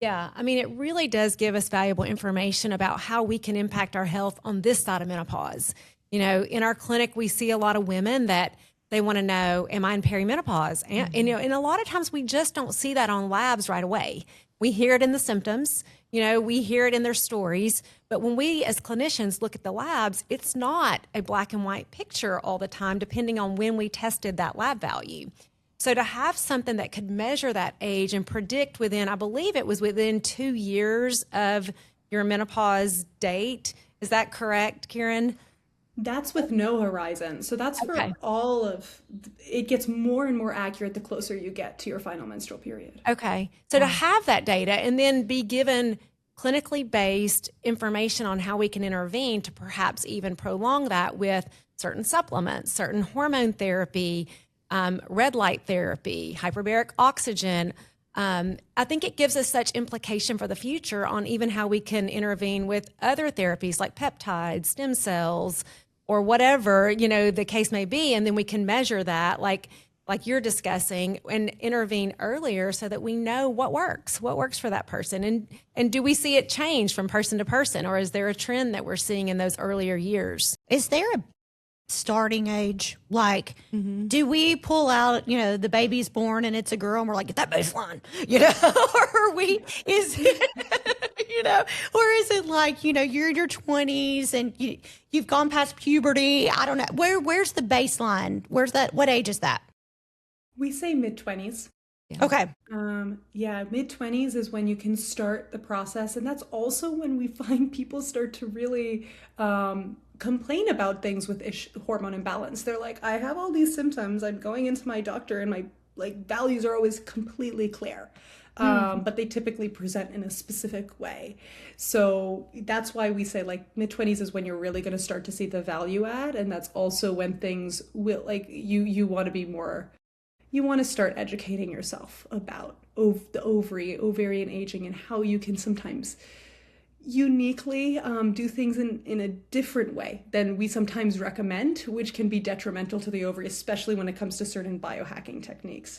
Yeah, I mean, it really does give us valuable information about how we can impact our health on this side of menopause. In our clinic, we see a lot of women that they want to know, am I in perimenopause? And a lot of times we just don't see that on labs right away. We hear it in the symptoms, we hear it in their stories. But when we as clinicians look at the labs, it's not a black and white picture all the time, depending on when we tested that lab value. So to have something that could measure that age and predict within, I believe it was within 2 years of your menopause date. Is that correct, Kieran? That's with no horizon. So that's for Okay. all of it gets more and more accurate the closer you get to your final menstrual period. Okay. So to have that data and then be given clinically based information on how we can intervene to perhaps even prolong that with certain supplements, certain hormone therapy, red light therapy, hyperbaric oxygen. I think it gives us such implication for the future on even how we can intervene with other therapies like peptides, stem cells, or whatever, the case may be. And then we can measure that like you're discussing and intervene earlier so that we know what works for that person. And do we see it change from person to person, or is there a trend that we're seeing in those earlier years? Is there a starting age? Like, do we pull out, the baby's born and it's a girl and we're like, get that baseline, or are we, is, or is it like, you're in your 20s and you've gone past puberty? I don't know. Where's the baseline? Where's that? What age is that? We say mid-20s. Yeah. Okay. Yeah, mid-20s is when you can start the process. And that's also when we find people start to really complain about things with hormone imbalance. They're like, I have all these symptoms. I'm going into my doctor and my values are always completely clear. But they typically present in a specific way. So that's why we say mid-20s is when you're really going to start to see the value add. And that's also when things will you want to be more, you want to start educating yourself about the ovarian aging and how you can sometimes uniquely do things in a different way than we sometimes recommend, which can be detrimental to the ovary, especially when it comes to certain biohacking techniques.